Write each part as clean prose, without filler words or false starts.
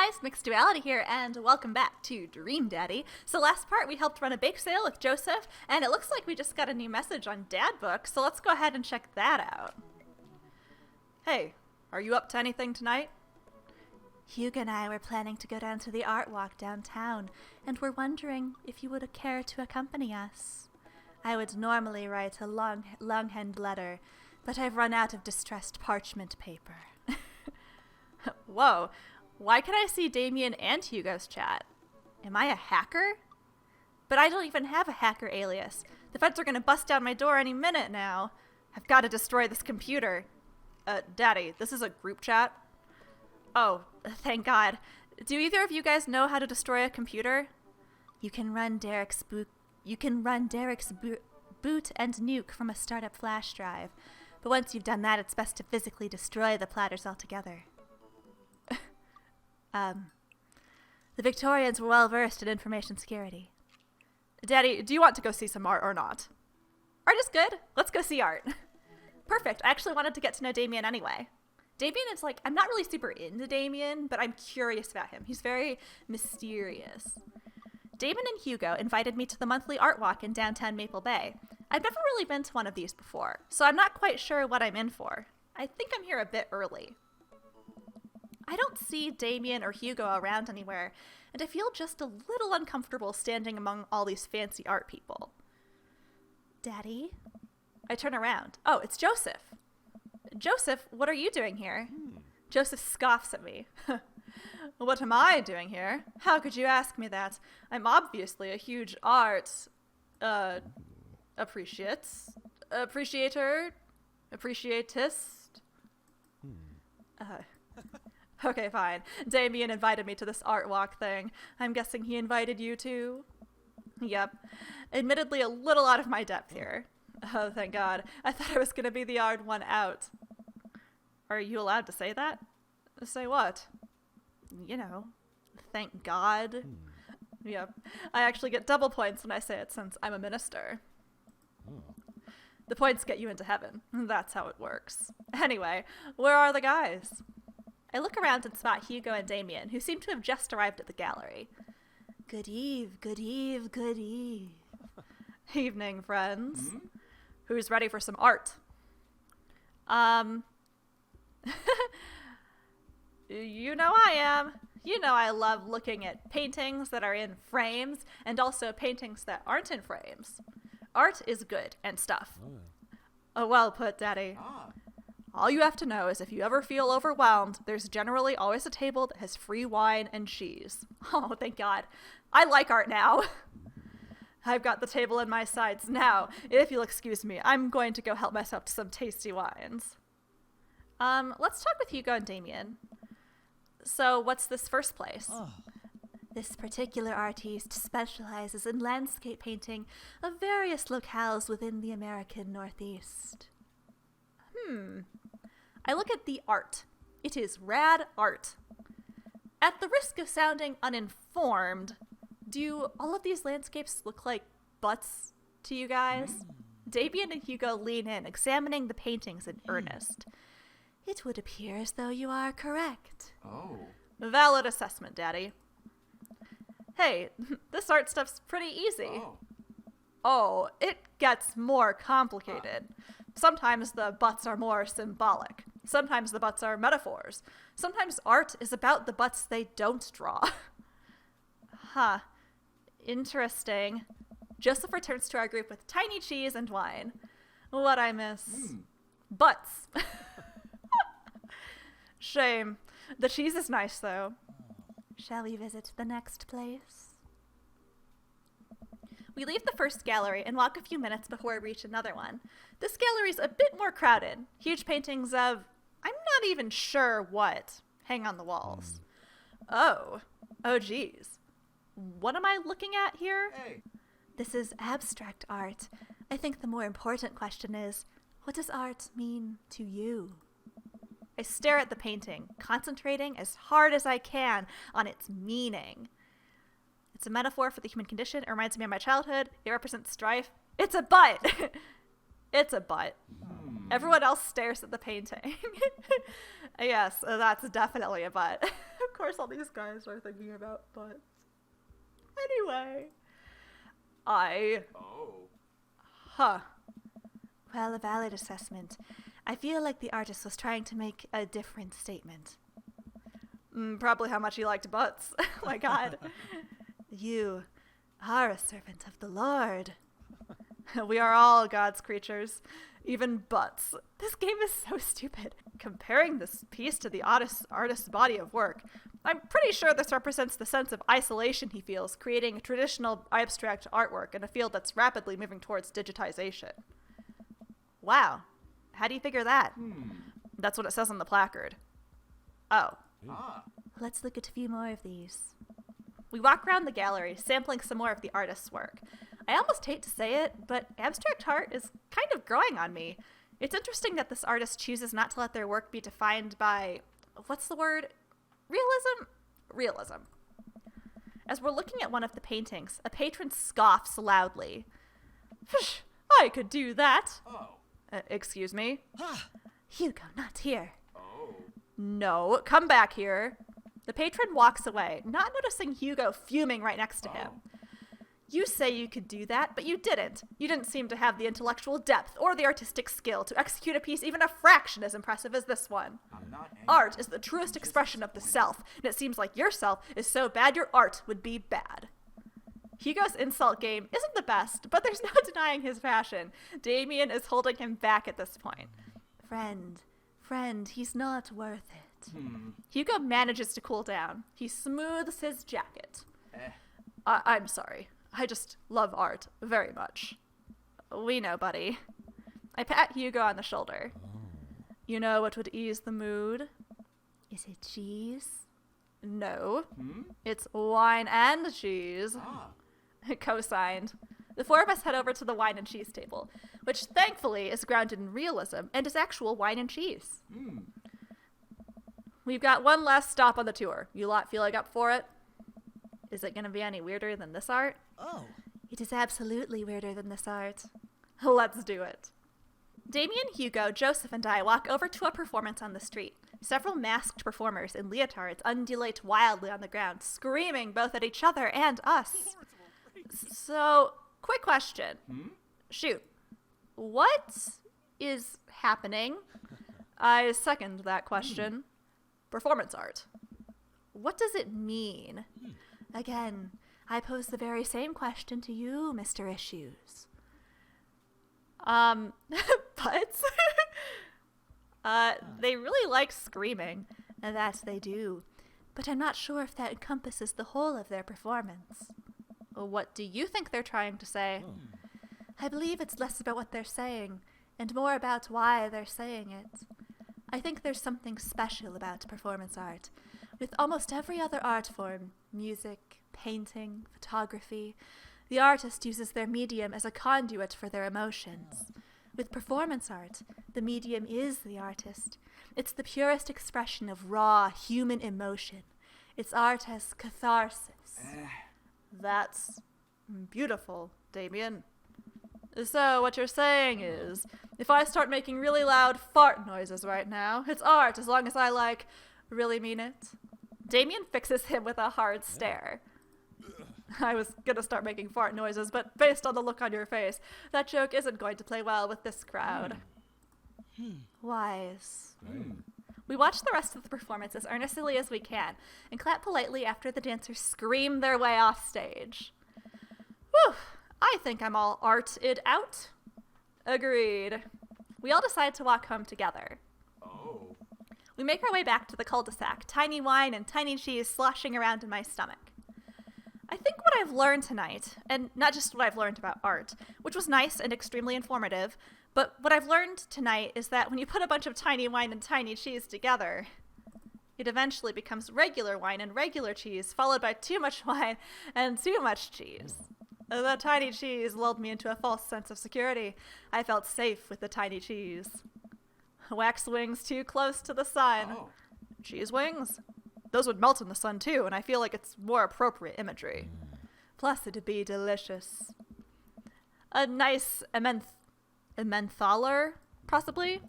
guys, Mixed Duality here, and welcome back to Dream Daddy. So last part we helped run a bake sale with Joseph, and it looks like we just got a new message on Dad Book, so let's go ahead and check that out. Hey, are you up to anything tonight? Hugo and I were planning to go down to the art walk downtown, and we're wondering if you would care to accompany us. I would normally write a longhand letter, but I've run out of distressed parchment paper. Whoa, why can I see Damien and Hugo's chat? Am I a hacker? But I don't even have a hacker alias. The feds are gonna bust down my door any minute now. I've got to destroy this computer. Daddy, this is a group chat? Oh, thank God. Do either of you guys know how to destroy a computer? You can run Derek's boot and nuke from a startup flash drive. But once you've done that, it's best to physically destroy the platters altogether. The Victorians were well versed in information security. Daddy, do you want to go see some art or not? Art is good. Let's go see art. Perfect. I actually wanted to get to know Damien anyway. Damien is I'm not really super into Damien, but I'm curious about him. He's very mysterious. Damon and Hugo invited me to the monthly art walk in downtown Maple Bay. I've never really been to one of these before, so I'm not quite sure what I'm in for. I think I'm here a bit early. I don't see Damien or Hugo around anywhere, and I feel just a little uncomfortable standing among all these fancy art people. Daddy? I turn around. Oh, it's Joseph. Joseph, what are you doing here? Joseph scoffs at me. What am I doing here? How could you ask me that? I'm obviously a huge art, appreciatist? Okay, fine. Damien invited me to this art walk thing. I'm guessing he invited you too? Yep. Admittedly a little out of my depth here. Oh, thank God. I thought I was going to be the odd one out. Are you allowed to say that? Say what? You know, thank God. Yep. I actually get double points when I say it since I'm a minister. The points get you into heaven. That's how it works. Anyway, where are the guys? I look around and spot Hugo and Damien, who seem to have just arrived at the gallery. Good eve. Evening, friends. Who's ready for some art? You know I am. You know I love looking at paintings that are in frames and also paintings that aren't in frames. Art is good and stuff. Oh, well put, Daddy. All you have to know is if you ever feel overwhelmed, there's generally always a table that has free wine and cheese. Oh, thank God. I like art now. I've got the table in my sights now. If you'll excuse me, I'm going to go help myself to some tasty wines. Let's talk with Hugo and Damien. So, what's this first place? This particular artiste specializes in landscape painting of various locales within the American Northeast. I look at the art. It is rad art. At the risk of sounding uninformed, do all of these landscapes look like butts to you guys? Damien and Hugo lean in, examining the paintings in earnest. It would appear as though you are correct. Valid assessment, Daddy. Hey, this art stuff's pretty easy. Oh, it gets more complicated. Sometimes the butts are more symbolic. Sometimes the butts are metaphors. Sometimes art is about the butts they don't draw. Interesting. Joseph returns to our group with tiny cheese and wine. What I miss? Butts. Shame. The cheese is nice, though. Shall we visit the next place? We leave the first gallery and walk a few minutes before we reach another one. This gallery's a bit more crowded. Huge paintings of, I'm not even sure what, hang on the walls. Oh geez. What am I looking at here? Hey. This is abstract art. I think the more important question is, what does art mean to you? I stare at the painting, concentrating as hard as I can on its meaning. It's a metaphor for the human condition. It reminds me of my childhood. It represents strife. It's a butt! It's a butt. Everyone else stares at the painting. Yes, that's definitely a butt. Of course, all these guys are thinking about butts. Anyway. Huh. Well, a valid assessment. I feel like the artist was trying to make a different statement. Probably how much he liked butts. Oh my god. You are a servant of the Lord. We are all God's creatures, even butts. This game is so stupid. Comparing this piece to the artist's body of work, I'm pretty sure this represents the sense of isolation he feels, creating a traditional abstract artwork in a field that's rapidly moving towards digitization. Wow. How do you figure that? That's what it says on the placard. Oh. Let's look at a few more of these. We walk around the gallery, sampling some more of the artist's work. I almost hate to say it, but abstract art is kind of growing on me. It's interesting that this artist chooses not to let their work be defined by, what's the word? Realism. As we're looking at one of the paintings, a patron scoffs loudly. I could do that. Excuse me? Hugo, not here. No, come back here. The patron walks away, not noticing Hugo fuming right next to him. You say you could do that, but you didn't. You didn't seem to have the intellectual depth or the artistic skill to execute a piece even a fraction as impressive as this one. Art is the truest expression of the self, and it seems like your self is so bad your art would be bad. Hugo's insult game isn't the best, but there's no denying his passion. Damien is holding him back at this point. Friend, he's not worth it. Hugo manages to cool down. He smooths his jacket. I'm sorry. I just love art very much. We know, buddy. I pat Hugo on the shoulder. You know what would ease the mood? Is it cheese? No. It's wine and cheese. Co-signed. The four of us head over to the wine and cheese table, which thankfully is grounded in realism and is actual wine and cheese. We've got one last stop on the tour. You lot feeling up for it? Is it going to be any weirder than this art? It is absolutely weirder than this art. Let's do it. Damien, Hugo, Joseph, and I walk over to a performance on the street. Several masked performers in leotards undulate wildly on the ground, screaming both at each other and us. So, quick question. Shoot. What is happening? I second that question. Performance art. What does it mean? Again, I pose the very same question to you, Mr. Issues. Butts? They really like screaming. That they do. But I'm not sure if that encompasses the whole of their performance. What do you think they're trying to say? I believe it's less about what they're saying, and more about why they're saying it. I think there's something special about performance art. With almost every other art form, music, painting, photography, the artist uses their medium as a conduit for their emotions. With performance art, the medium is the artist. It's the purest expression of raw human emotion. It's art as catharsis. That's beautiful, Damien. So what you're saying is, if I start making really loud fart noises right now, it's art as long as I, really mean it? Damien fixes him with a hard stare. I was gonna start making fart noises, but based on the look on your face, that joke isn't going to play well with this crowd. Wise. We watch the rest of the performance as earnestly as we can, and clap politely after the dancers scream their way off stage. Whew, I think I'm all arted out. Agreed. We all decide to walk home together. We make our way back to the cul-de-sac, tiny wine and tiny cheese sloshing around in my stomach. I think what I've learned tonight, and not just what I've learned about art, which was nice and extremely informative, but what I've learned tonight is that when you put a bunch of tiny wine and tiny cheese together, it eventually becomes regular wine and regular cheese, followed by too much wine and too much cheese. The tiny cheese lulled me into a false sense of security. I felt safe with the tiny cheese. Wax wings too close to the sun. Cheese wings? Those would melt in the sun too, and I feel like it's more appropriate imagery. Plus, it'd be delicious. A nice A mentholer, possibly?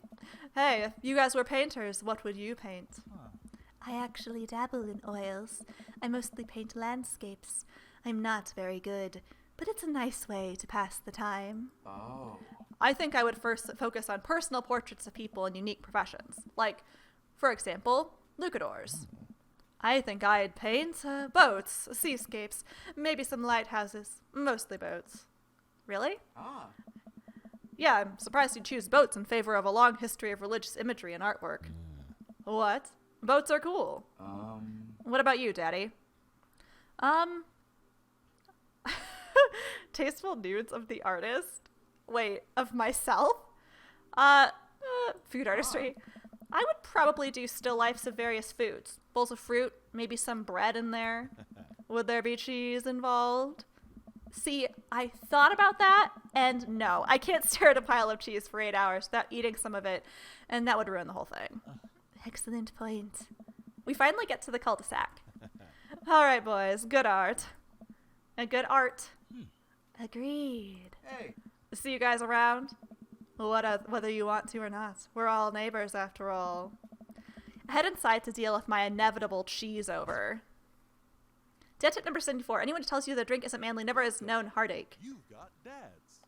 Hey, if you guys were painters, what would you paint? I actually dabble in oils. I mostly paint landscapes. I'm not very good, but it's a nice way to pass the time. Oh. I think I would first focus on personal portraits of people in unique professions. Like, for example, lucadors. I think I'd paint boats, seascapes, maybe some lighthouses, mostly boats. Really? Ah. Yeah, I'm surprised you'd choose boats in favor of a long history of religious imagery and artwork. What? Boats are cool. What about you, Daddy? Tasteful nudes of the artist? Wait, of myself? Food artistry. I would probably do still lifes of various foods. Bowls of fruit, maybe some bread in there. Would there be cheese involved? See, I thought about that, and no, I can't stare at a pile of cheese for 8 hours without eating some of it, and that would ruin the whole thing. Excellent point. We finally get to the cul-de-sac. All right, boys, good art. And good art. Agreed. Hey. See you guys around? Whether you want to or not. We're all neighbors, after all. I head inside to deal with my inevitable cheese over. Dead tip number 74. Anyone who tells you the drink isn't manly never has known heartache. You've got dads.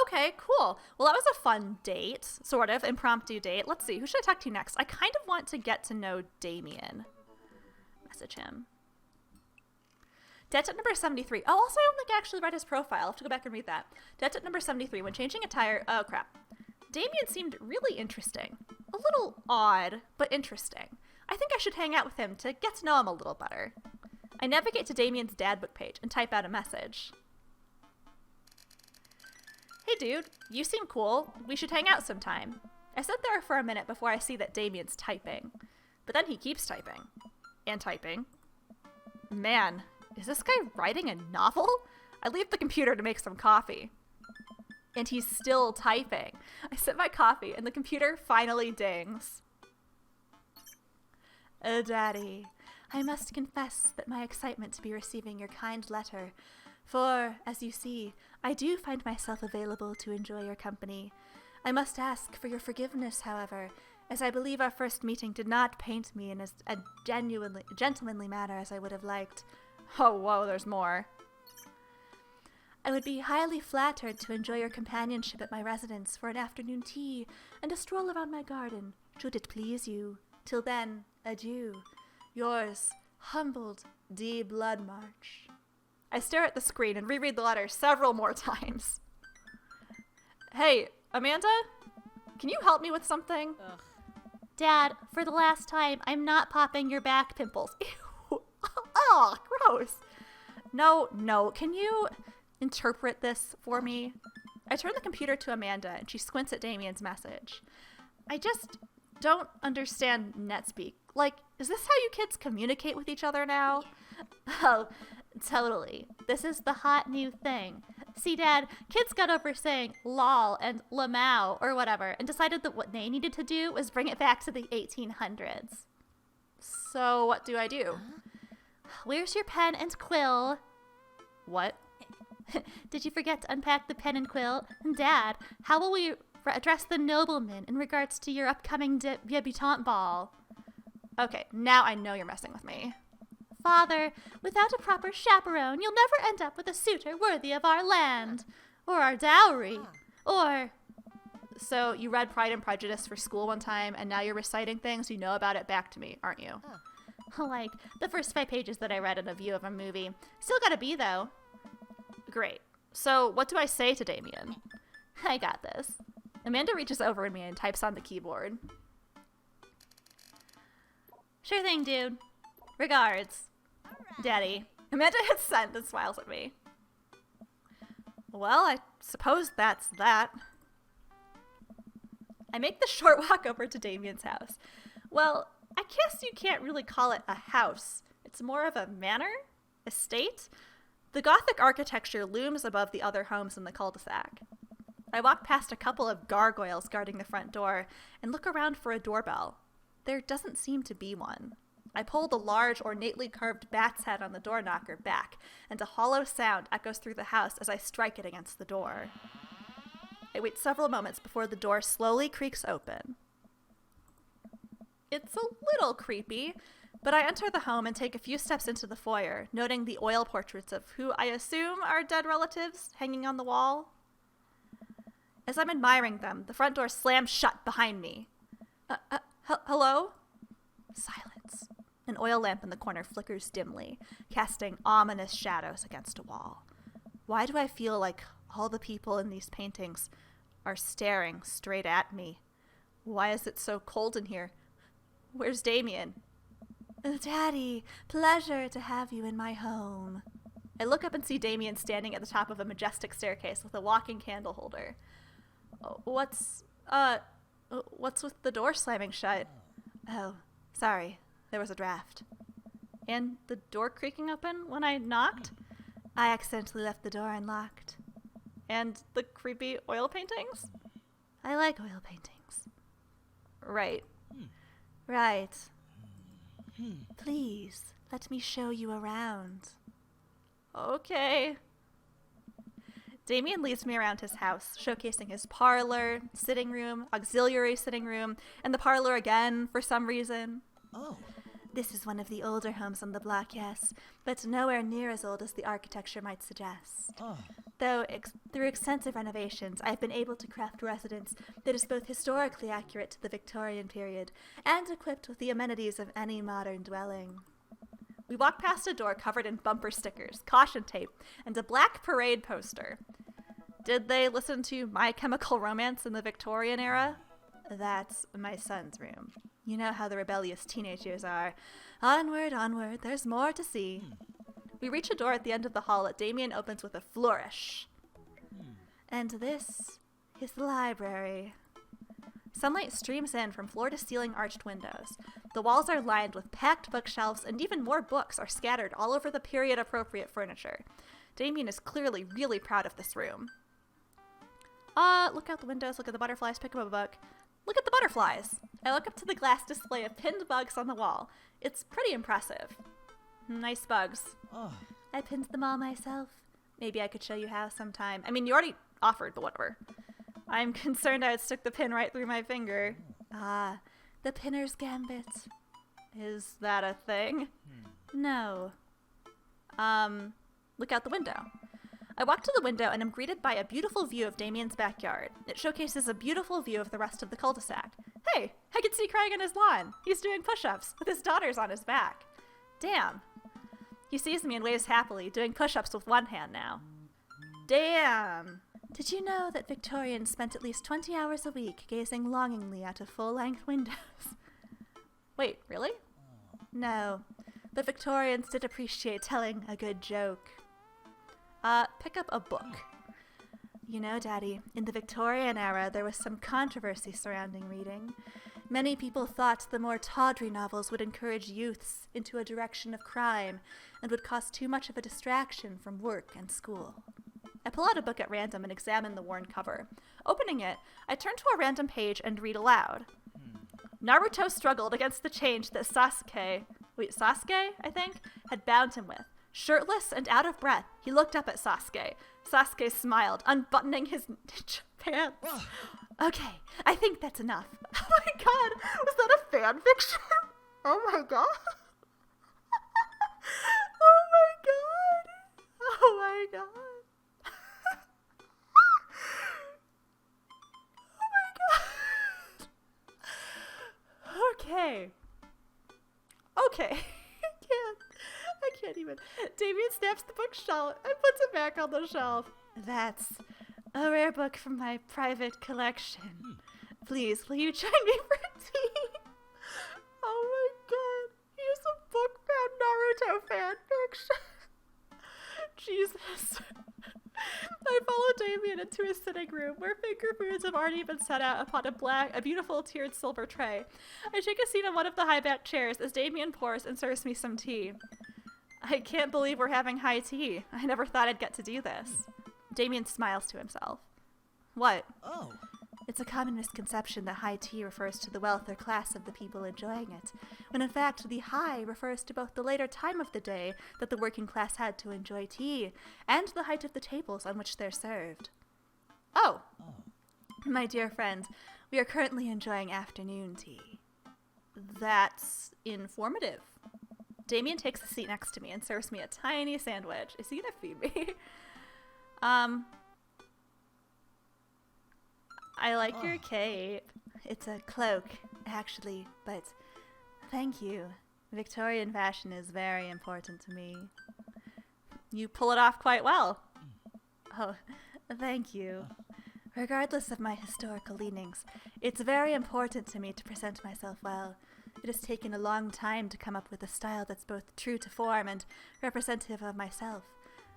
Okay, cool. Well, that was a fun date. Sort of. Impromptu date. Let's see. Who should I talk to next? I kind of want to get to know Damien. Message him. Dead tip number 73. Oh, also, I don't think I actually read his profile. I'll have to go back and read that. Dead tip number 73. When changing attire... Oh, crap. Damien seemed really interesting. A little odd, but interesting. I think I should hang out with him to get to know him a little better. I navigate to Damien's dad book page and type out a message. Hey, dude. You seem cool. We should hang out sometime. I sit there for a minute before I see that Damien's typing. But then he keeps typing. And typing. Man... Is this guy writing a novel? I leave the computer to make some coffee. And he's still typing. I sip my coffee and the computer finally dings. Oh, Daddy, I must confess that my excitement to be receiving your kind letter, for, as you see, I do find myself available to enjoy your company. I must ask for your forgiveness, however, as I believe our first meeting did not paint me in as a gentlemanly manner as I would have liked. Oh, whoa, there's more. I would be highly flattered to enjoy your companionship at my residence for an afternoon tea and a stroll around my garden, should it please you. Till then, adieu. Yours, humbled D. Bloodmarch. I stare at the screen and reread the letter several more times. Hey, Amanda? Can you help me with something? Ugh. Dad, for the last time, I'm not popping your back pimples. Ew. Oh, gross. No. Can you interpret this for me? I turn the computer to Amanda, and she squints at Damien's message. I just don't understand NetSpeak. Like, is this how you kids communicate with each other now? Oh, totally. This is the hot new thing. See, Dad, kids got over saying lol and lamau or whatever and decided that what they needed to do was bring it back to the 1800s. So what do I do? Where's your pen and quill? What? Did you forget to unpack the pen and quill? Dad, how will we address the nobleman in regards to your upcoming debutante ball? Okay, now I know you're messing with me. Father, without a proper chaperone, you'll never end up with a suitor worthy of our land. Or our dowry. Or... So you read Pride and Prejudice for school one time, and now you're reciting things you know about it back to me, aren't you? Like the first 5 pages that I read in a view of a movie. Still gotta be, though. Great. So what do I say to Damien? I got this. Amanda reaches over at me and types on the keyboard. Sure thing, dude. Regards. Daddy. Amanda hits send and smiles at me. Well, I suppose that's that. I make the short walk over to Damien's house. Well, I guess you can't really call it a house. It's more of a manor? Estate? The Gothic architecture looms above the other homes in the cul-de-sac. I walk past a couple of gargoyles guarding the front door and look around for a doorbell. There doesn't seem to be one. I pull the large, ornately carved bat's head on the door knocker back, and a hollow sound echoes through the house as I strike it against the door. I wait several moments before the door slowly creaks open. It's a little creepy, but I enter the home and take a few steps into the foyer, noting the oil portraits of who I assume are dead relatives hanging on the wall. As I'm admiring them, the front door slams shut behind me. Hello? Silence. An oil lamp in the corner flickers dimly, casting ominous shadows against a wall. Why do I feel like all the people in these paintings are staring straight at me? Why is it so cold in here? Where's Damien? Daddy, pleasure to have you in my home. I look up and see Damien standing at the top of a majestic staircase with a walking candle holder. What's with the door slamming shut? Oh, sorry. There was a draft. And the door creaking open when I knocked? I accidentally left the door unlocked. And the creepy oil paintings? I like oil paintings. Right. Right. Please, let me show you around. Okay. Damien leads me around his house, showcasing his parlor, sitting room, auxiliary sitting room, and the parlor again for some reason. Oh. This is one of the older homes on the block, yes, but nowhere near as old as the architecture might suggest. Oh. Though, through extensive renovations, I've been able to craft a residence that is both historically accurate to the Victorian period and equipped with the amenities of any modern dwelling. We walk past a door covered in bumper stickers, caution tape, and a black parade poster. Did they listen to My Chemical Romance in the Victorian era? That's my son's room. You know how the rebellious teenage years are. Onward, onward, there's more to see. We reach a door at the end of the hall that Damien opens with a flourish. And this is the library. Sunlight streams in from floor-to-ceiling arched windows. The walls are lined with packed bookshelves, and even more books are scattered all over the period-appropriate furniture. Damien is clearly really proud of this room. Look out the windows, look at the butterflies, pick up a book. Look at the butterflies. I look up to the glass display of pinned bugs on the wall. It's pretty impressive. Nice bugs. Oh. I pinned them all myself. Maybe I could show you how sometime. I mean, you already offered, but whatever. I'm concerned I would stick the pin right through my finger. Ah, the pinner's gambit. Is that a thing? No. Look out the window. I walk to the window and am greeted by a beautiful view of Damien's backyard. It showcases a beautiful view of the rest of the cul-de-sac. Hey, I can see Craig on his lawn. He's doing push-ups with his daughters on his back. Damn. He sees me and waves happily, doing push-ups with one hand now. Damn. Did you know that Victorians spent at least 20 hours a week gazing longingly out of full-length windows? Wait, really? No, but Victorians did appreciate telling a good joke. Pick up a book. You know, Daddy, in the Victorian era, there was some controversy surrounding reading. Many people thought the more tawdry novels would encourage youths into a direction of crime and would cause too much of a distraction from work and school. I pull out a book at random and examine the worn cover. Opening it, I turn to a random page and read aloud. Naruto struggled against the change that Sasuke, I think, had bound him with. Shirtless and out of breath, he looked up at Sasuke. Sasuke smiled, unbuttoning his ninja pants. Okay, I think that's enough. Oh my god, was that a fan fiction? Oh my god. Oh my god. Oh my god. Oh my god. Okay. Okay. I can't even. Damien snaps the bookshelf and puts it back on the shelf. That's a rare book from my private collection. Please, will you join me for tea? Oh my god. Here's a book about Naruto fan fiction. Jesus. I follow Damien into his sitting room, where finger foods have already been set out upon a beautiful tiered silver tray. I take a seat on one of the high-backed chairs as Damien pours and serves me some tea. I can't believe we're having high tea. I never thought I'd get to do this. Damien smiles to himself. What? Oh. It's a common misconception that high tea refers to the wealth or class of the people enjoying it, when in fact the high refers to both the later time of the day that the working class had to enjoy tea, and the height of the tables on which they're served. Oh. My dear friend, we are currently enjoying afternoon tea. That's informative. Damien takes a seat next to me and serves me a tiny sandwich. Is he gonna feed me? I like your cape. It's a cloak, actually, but thank you. Victorian fashion is very important to me. You pull it off quite well. Oh, thank you. Regardless of my historical leanings, it's very important to me to present myself well. It has taken a long time to come up with a style that's both true to form and representative of myself,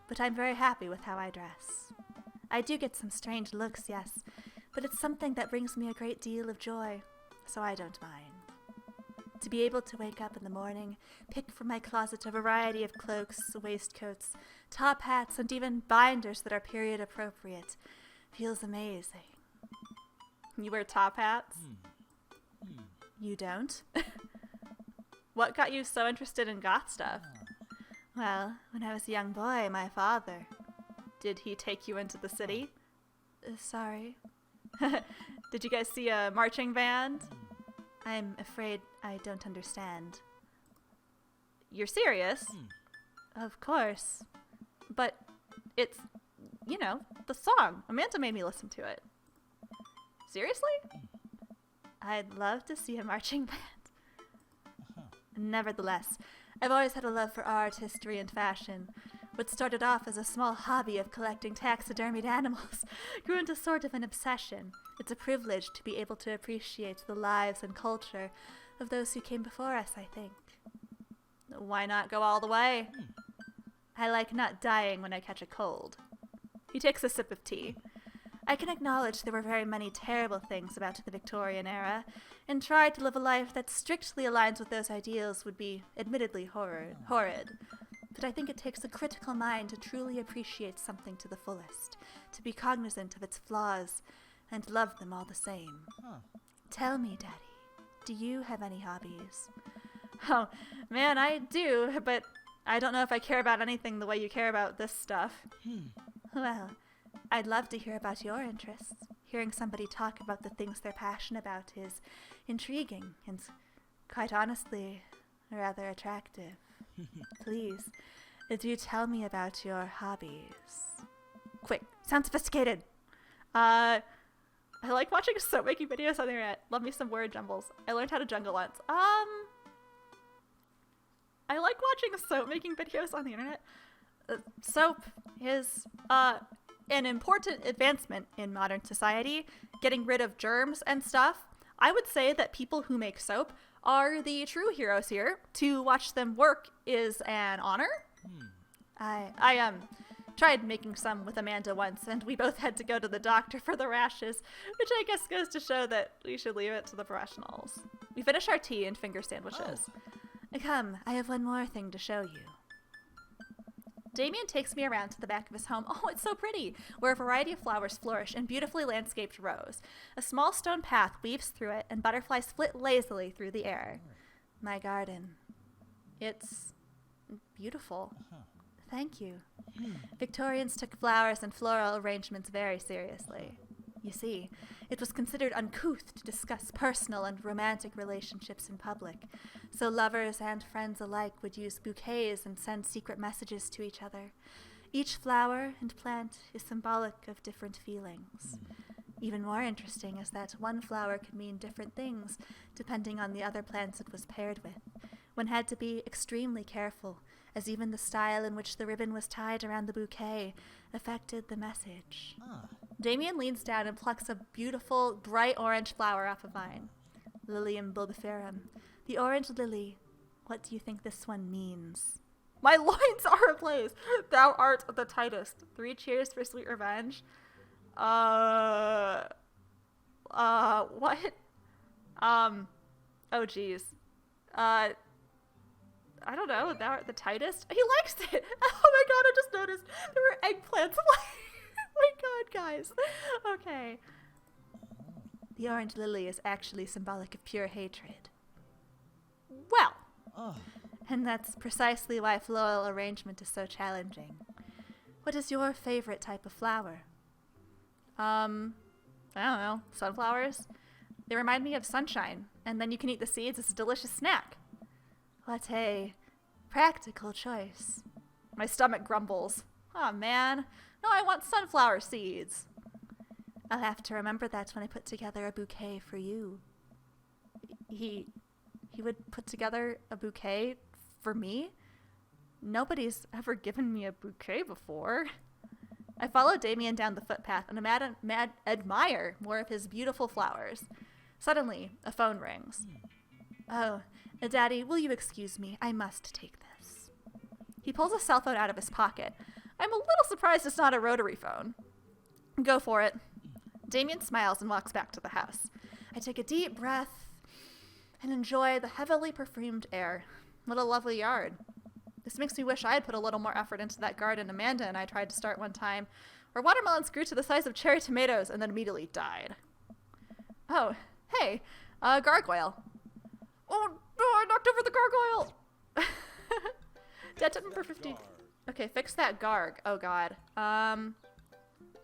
but I'm very happy with how I dress. I do get some strange looks, yes, but it's something that brings me a great deal of joy, so I don't mind. To be able to wake up in the morning, pick from my closet a variety of cloaks, waistcoats, top hats, and even binders that are period appropriate feels amazing. You wear top hats? You don't? What got you so interested in goth stuff? Well, when I was a young boy, my father. Did he take you into the city? Sorry. Did you guys see a marching band? I'm afraid I don't understand. You're serious? Of course. But it's, you know, the song. Amanda made me listen to it. Seriously? I'd love to see a marching band. Nevertheless, I've always had a love for art, history, and fashion. What started off as a small hobby of collecting taxidermied animals grew into sort of an obsession. It's a privilege to be able to appreciate the lives and culture of those who came before us, I think. Why not go all the way? I like not dying when I catch a cold. He takes a sip of tea. I can acknowledge there were very many terrible things about the Victorian era, and try to live a life that strictly aligns with those ideals would be admittedly horrid. But I think it takes a critical mind to truly appreciate something to the fullest, to be cognizant of its flaws, and love them all the same. Tell me, Daddy, do you have any hobbies? Oh, man, I do, but I don't know if I care about anything the way you care about this stuff. Well, I'd love to hear about your interests. Hearing somebody talk about the things they're passionate about is intriguing and, quite honestly, rather attractive. Please, do tell me about your hobbies. Quick, sound sophisticated. I like watching soap making videos on the internet. Love me some word jumbles. I learned how to jungle once. I like watching soap making videos on the internet. Soap is an important advancement in modern society, getting rid of germs and stuff. I would say that people who make soap are the true heroes here. To watch them work is an honor. I tried making some with Amanda once, and we both had to go to the doctor for the rashes, which I guess goes to show that we should leave it to the professionals. We finish our tea and finger sandwiches. Come, I have one more thing to show you. Damien takes me around to the back of his home. Oh, it's so pretty, where a variety of flowers flourish in beautifully landscaped rows. A small stone path weaves through it, and butterflies flit lazily through the air. My garden. It's beautiful. Thank you. Victorians took flowers and floral arrangements very seriously. You see, it was considered uncouth to discuss personal and romantic relationships in public, so lovers and friends alike would use bouquets and send secret messages to each other. Each flower and plant is symbolic of different feelings. Even more interesting is that one flower could mean different things depending on the other plants it was paired with. One had to be extremely careful, as even the style in which the ribbon was tied around the bouquet affected the message. Damien leans down and plucks a beautiful, bright orange flower off a vine. Lilium bulbiferum. The orange lily. What do you think this one means? My loins are ablaze. Thou art the tightest. 3 cheers for sweet revenge. What? Oh, geez. I don't know. Thou art the tightest? He likes it. Oh my god, I just noticed there were eggplants. Oh my god, guys. Okay. The orange lily is actually symbolic of pure hatred. Well, and that's precisely why floral arrangement is so challenging. What is your favorite type of flower? I don't know, sunflowers? They remind me of sunshine, and then you can eat the seeds as a delicious snack. What a practical choice. My stomach grumbles. Oh man, no, I want sunflower seeds. I'll have to remember that when I put together a bouquet for you. He would put together a bouquet for me? Nobody's ever given me a bouquet before. I follow Damien down the footpath and admire more of his beautiful flowers. Suddenly, a phone rings. Oh, Daddy, will you excuse me? I must take this. He pulls a cell phone out of his pocket. I'm a little surprised it's not a rotary phone. Go for it. Damien smiles and walks back to the house. I take a deep breath and enjoy the heavily perfumed air. What a lovely yard. This makes me wish I had put a little more effort into that garden Amanda and I tried to start one time, where watermelons grew to the size of cherry tomatoes and then immediately died. Oh, hey, gargoyle. Oh, no, I knocked over the gargoyle! Dead number 50. Okay, fix that garg. Oh, God.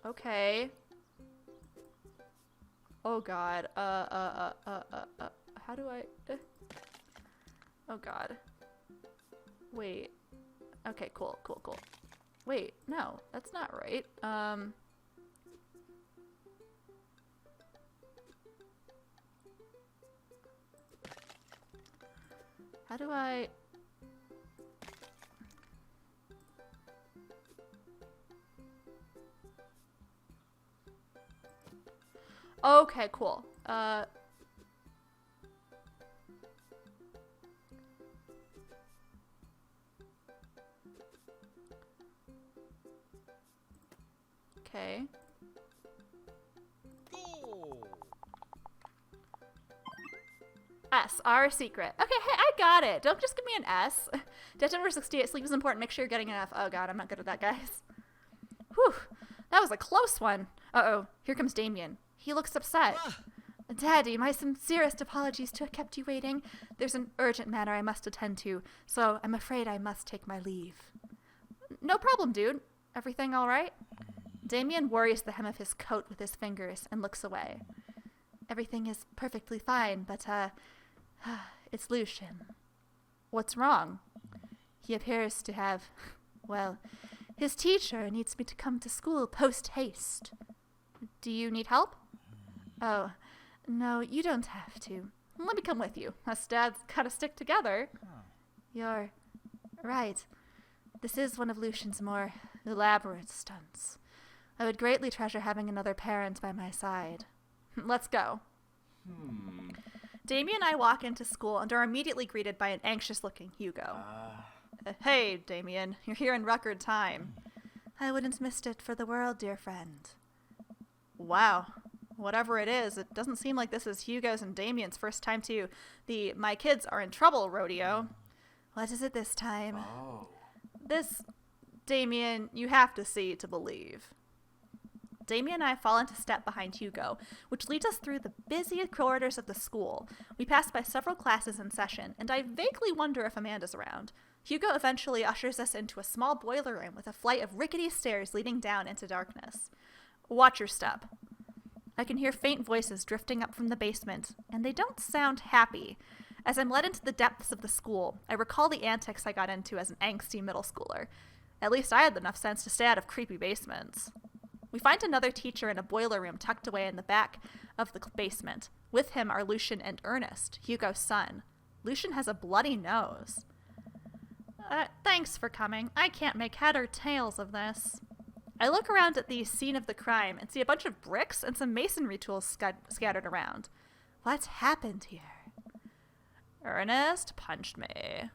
Okay. Oh, God. How do I... Oh, God. Wait. Okay, cool. Wait, no, that's not right. How do I... Okay, cool. Okay. S, our secret. Okay, hey, I got it. Don't just give me an S. Debt number 68, sleep is important. Make sure you're getting enough. Oh, God, I'm not good at that, guys. Whew, that was a close one. Uh-oh, here comes Damien. He looks upset. Daddy, my sincerest apologies to have kept you waiting. There's an urgent matter I must attend to, so I'm afraid I must take my leave. No problem, dude. Everything all right? Damien worries the hem of his coat with his fingers and looks away. Everything is perfectly fine, but, it's Lucian. What's wrong? He appears to have, well, his teacher needs me to come to school post-haste. Do you need help? Oh, no, you don't have to. Let me come with you. Us dads gotta stick together. You're right. This is one of Lucian's more elaborate stunts. I would greatly treasure having another parent by my side. Let's go. Damien and I walk into school and are immediately greeted by an anxious-looking Hugo. Hey, Damien, you're here in record time. I wouldn't miss it for the world, dear friend. Wow. Whatever it is, it doesn't seem like this is Hugo's and Damien's first time to the My Kids Are in Trouble rodeo. What is it this time? This, Damien, you have to see to believe. Damien and I fall into step behind Hugo, which leads us through the busy corridors of the school. We pass by several classes in session, and I vaguely wonder if Amanda's around. Hugo eventually ushers us into a small boiler room with a flight of rickety stairs leading down into darkness. Watch your step. I can hear faint voices drifting up from the basement, and they don't sound happy. As I'm led into the depths of the school, I recall the antics I got into as an angsty middle schooler. At least I had enough sense to stay out of creepy basements. We find another teacher in a boiler room tucked away in the back of the basement. With him are Lucian and Ernest, Hugo's son. Lucian has a bloody nose. Thanks for coming. I can't make head or tails of this. I look around at the scene of the crime and see a bunch of bricks and some masonry tools scattered around. What's happened here? Ernest punched me.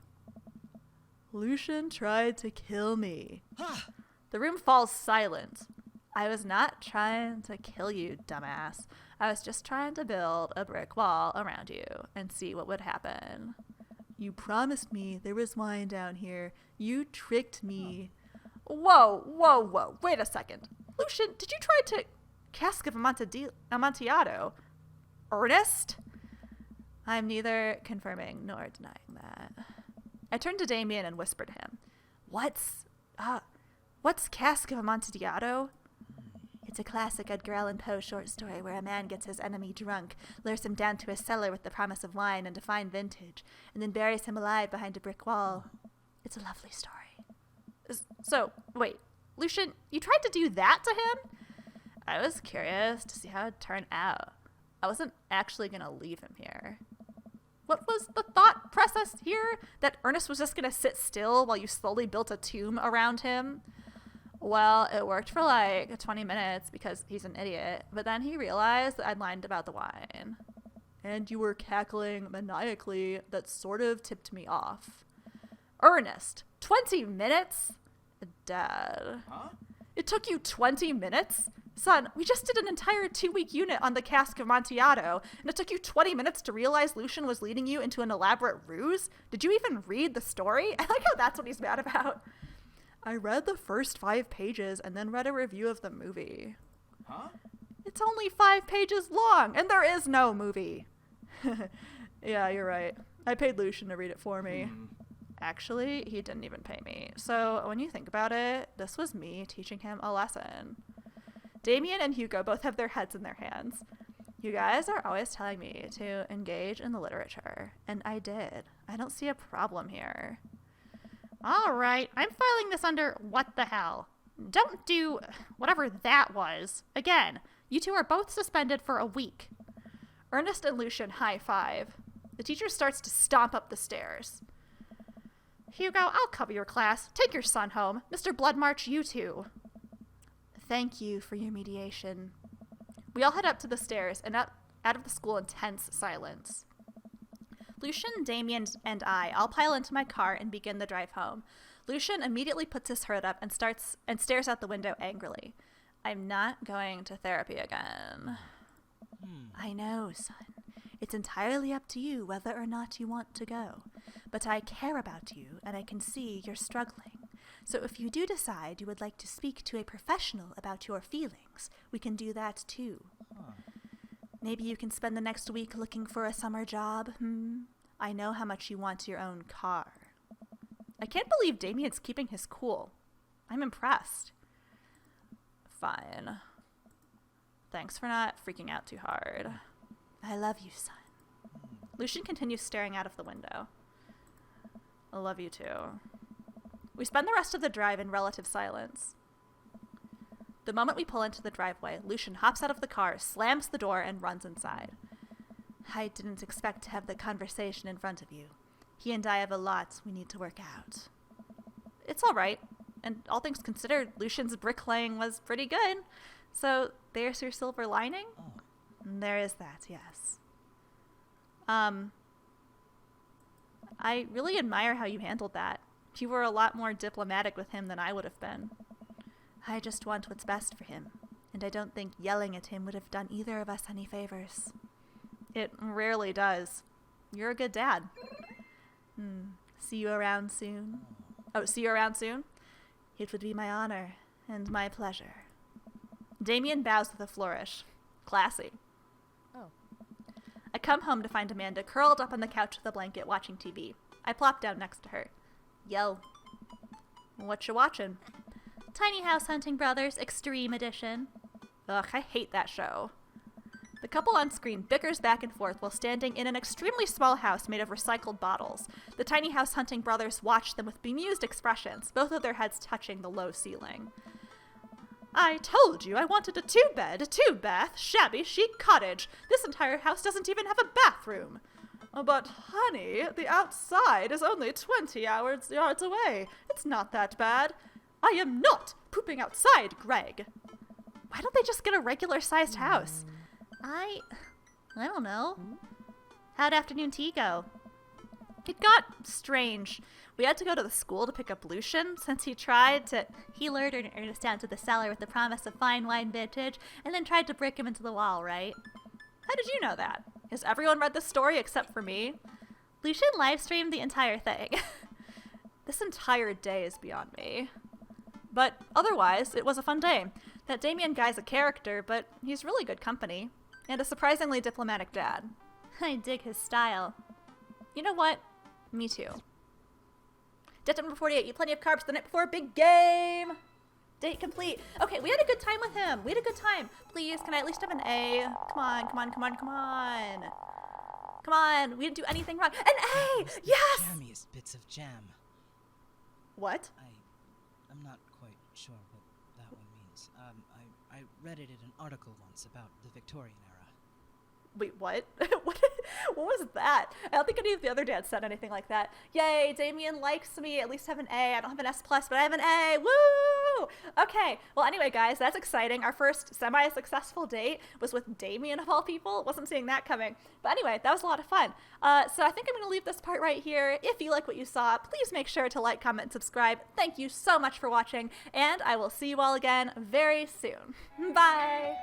Lucian tried to kill me. The room falls silent. I was not trying to kill you, dumbass. I was just trying to build a brick wall around you and see what would happen. You promised me there was wine down here. You tricked me. Whoa. Wait a second. Lucian, did you try to... Cask of Amontillado? Ernest? I'm neither confirming nor denying that. I turned to Damien and whispered to him. What's Cask of Amontillado? It's a classic Edgar Allan Poe short story where a man gets his enemy drunk, lures him down to a cellar with the promise of wine and a fine vintage, and then buries him alive behind a brick wall. It's a lovely story. So, wait, Lucian, you tried to do that to him? I was curious to see how it'd turn out. I wasn't actually going to leave him here. What was the thought process here? That Ernest was just going to sit still while you slowly built a tomb around him? Well, it worked for like 20 minutes because he's an idiot, but then he realized that I'd lied about the wine. And you were cackling maniacally. That sort of tipped me off. Ernest, 20 minutes? Dad. Huh? It took you 20 minutes? Son, we just did an entire 2-week unit on the cask of Amontillado, and it took you 20 minutes to realize Lucian was leading you into an elaborate ruse? Did you even read the story? I like how that's what he's mad about. I read the first 5 pages and then read a review of the movie. Huh? It's only 5 pages long, and there is no movie. Yeah, you're right. I paid Lucian to read it for me. Actually, he didn't even pay me. So when you think about it, this was me teaching him a lesson. Damien and Hugo both have their heads in their hands. You guys are always telling me to engage in the literature, and I did. I don't see a problem here. All right, I'm filing this under what the hell. Don't do whatever that was. Again, you two are both suspended for a week. Ernest and Lucian high-five. The teacher starts to stomp up the stairs. Hugo, I'll cover your class. Take your son home. Mr. Bloodmarch, you too. Thank you for your mediation. We all head up to the stairs and out of the school in tense silence. Lucian, Damien, and I all pile into my car and begin the drive home. Lucian immediately puts his hood up and stares out the window angrily. I'm not going to therapy again. I know, son. It's entirely up to you whether or not you want to go. But I care about you, and I can see you're struggling. So if you do decide you would like to speak to a professional about your feelings, we can do that too. Maybe you can spend the next week looking for a summer job, I know how much you want your own car. I can't believe Damien's keeping his cool. I'm impressed. Fine. Thanks for not freaking out too hard. I love you, son. Lucian continues staring out of the window. I love you too. We spend the rest of the drive in relative silence. The moment we pull into the driveway, Lucian hops out of the car, slams the door, and runs inside. I didn't expect to have the conversation in front of you. He and I have a lot we need to work out. It's all right. And all things considered, Lucian's bricklaying was pretty good. So there's your silver lining. There is that, yes. I really admire how you handled that. You were a lot more diplomatic with him than I would have been. I just want what's best for him, and I don't think yelling at him would have done either of us any favors. It rarely does. You're a good dad. See you around soon? Oh, see you around soon? It would be my honor and my pleasure. Damien bows with a flourish. Classy. I come home to find Amanda curled up on the couch with a blanket watching TV. I plop down next to her. Yo. What you watching? Tiny House Hunting Brothers Extreme Edition. Ugh, I hate that show. The couple on screen bickers back and forth while standing in an extremely small house made of recycled bottles. The Tiny House Hunting Brothers watch them with bemused expressions, both of their heads touching the low ceiling. I told you I wanted a 2-bed, 2-bath, shabby chic cottage. This entire house doesn't even have a bathroom. But, honey, the outside is only 20 yards away. It's not that bad. I am not pooping outside, Greg. Why don't they just get a regular-sized house? I don't know. How'd afternoon tea go? It got strange. We had to go to the school to pick up Lucian since he lured Ernest down to the cellar with the promise of fine wine vintage and then tried to brick him into the wall, right? How did you know that? Has everyone read this story except for me? Lucian live-streamed the entire thing. This entire day is beyond me. But otherwise, it was a fun day. That Damien guy's a character, but he's really good company. And a surprisingly diplomatic dad. I dig his style. You know what? Me too. Debt number 48. Eat plenty of carbs the night before a big game. Date complete. Okay, we had a good time with him. We had a good time. Please, can I at least have an A? Come on, come on, come on, come on. Come on, we didn't do anything wrong. An A! Yes! Jammiest bits of jam. What? I'm not quite sure what that one means. I read it in an article once about the Victorian era. Wait, what? What was that? I don't think any of the other dads said anything like that. Yay, Damien likes me. At least have an A. I don't have an S+, but I have an A. Woo! Okay. Well, anyway, guys, that's exciting. Our first semi-successful date was with Damien, of all people. Wasn't seeing that coming. But anyway, that was a lot of fun. So I think I'm going to leave this part right here. If you like what you saw, please make sure to like, comment, and subscribe. Thank you so much for watching, and I will see you all again very soon. Bye!